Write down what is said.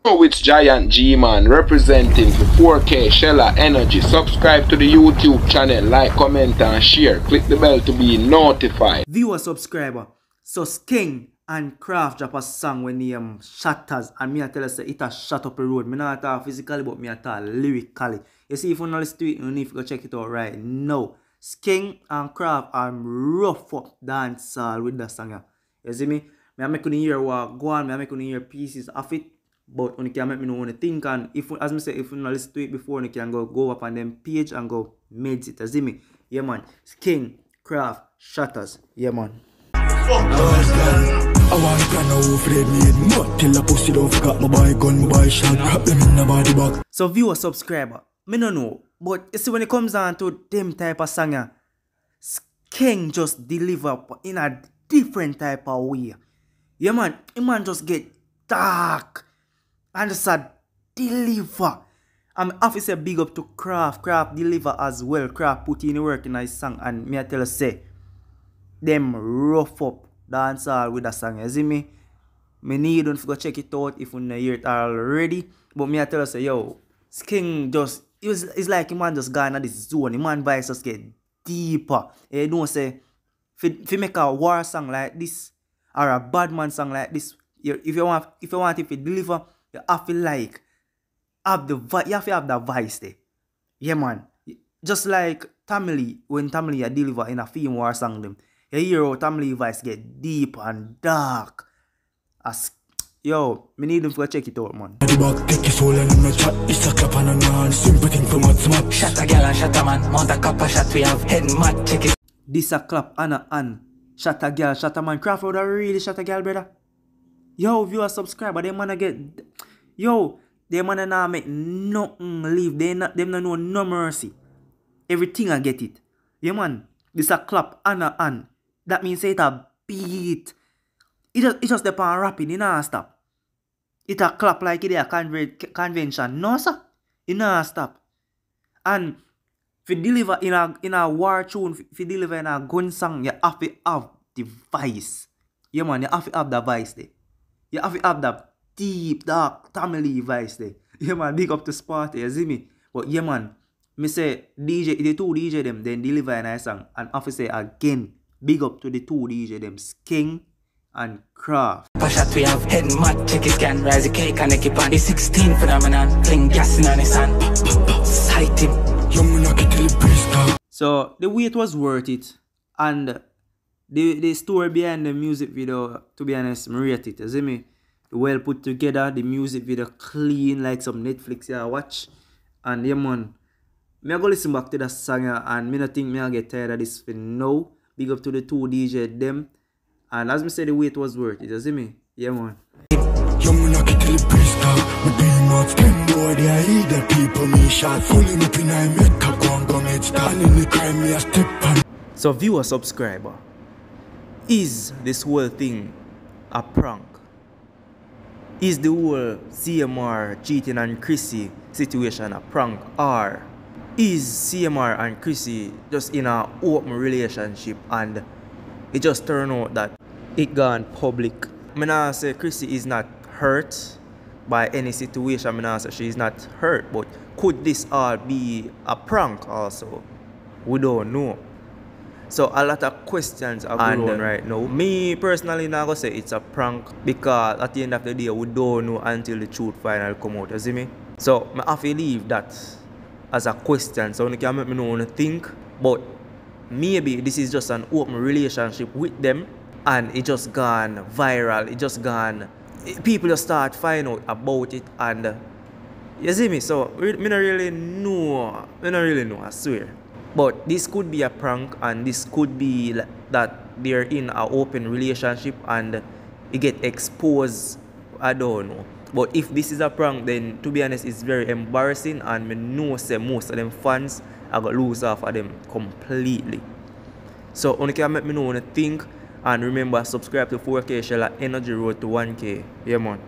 Oh, it's Giant G-Man representing the 4K Shella Energy. Subscribe to the YouTube channel, like, comment and share. Click the bell to be notified. Viewer subscriber. So Skeng and Kraff drop a song when he shatters, and me I tell us it has shut up the road. Me not talk physically, but me I talk lyrically. You see, if you not listen to it, you need to go check it out right now. Skeng and Kraff are rough up dancehall with the song. You see me? I make you hear what go on, I make you hear pieces of it, but you can make me know what to think, and if, as I say, if you not listen to it before, you can go up on them page and go meds it. You see me? Yeah man. Skeng, Kraff, shatters. Yeah man. So viewer subscriber, me no know, but you see when it comes down to them type of song, Skeng just deliver in a different type of way. Yeah man, the man just get dark and just deliver. I'm obviously big up to Kraff. Kraff deliver as well. Kraff put in the work in his song, and me I tell you say them rough up dancehall with the song. You see me? Me need don't go check it out if you not hear it already. But me I tell you say yo, Skeng just it's like the man just gone in this zone. The man voice just get deeper. You don't say if you make a war song like this or a bad man song like this, if you want it to deliver, you have to like have the voice there. Yeah man. Just like Tamili, when Tamili deliver in a film war song them, you hear how Tamili voice get deep and dark. As yo, me need them to check it out, man. Shut a girl and shut a man, mount a cup of shot, we have head mad, check it. This a clap and shut a girl, shut a man. Kraff would really shut a girl, brother. Yo, viewer subscriber, them man get yo, them man not make nothing leave. Them not know no mercy. Everything I get it. Yeah man, this a clap and that means it a beat. It just depend on rapping, it not stop. It a clap like it a convention. No sir, it not stop. And if you deliver in a war tune, if you deliver in a gun song, you have to have the voice. Yeah man, you have to have the voice there. You have to have the deep, dark, Tamili voice there. Yeah man, big up to Sparta, you see me? But yeah man, me say DJ, the two DJ them then deliver a nice song. And I have to say again, big up to the two DJ them, Skeng and Kraff. Shot we have head mad, check it can rise a cake and keep on the 16 phenomenon, clean gas in his hand. Sight him. So the wait was worth it, and the story behind the music video, to be honest, I rate it. You see me? Well put together, the music video clean like some Netflix I watch. And yeah man, me I go listen back to the song and me not think me I get tired of this for now. Big up to the two DJ them. And as me say, the wait was worth it. You see me? Yeah man. So viewer subscriber, is this whole thing a prank? Is the whole Cmr cheating and Crissy situation a prank, or is Cmr and Crissy just in an open relationship and it just turned out that it gone public? I not say Crissy is not hurt by any situation. I not say she is not hurt, but could this all be a prank also? We don't know. So a lot of questions are going on right now. Me personally not gonna say it's a prank, because at the end of the day we don't know until the truth finally come out. You see me? So I have to leave that as a question, so you can make me know what to think. But maybe this is just an open relationship with them and it just gone viral. It just gone, people just start finding out about it, and you see me? So me not really know. I swear. But this could be a prank, and this could be that they're in an open relationship and it get exposed. I don't know. But if this is a prank, then to be honest, it's very embarrassing, and I know say most of them fans are going to lose off of them completely. So only can make me know what to think, and remember, subscribe to 4K Shella Energy Road to 1K. Yeah man.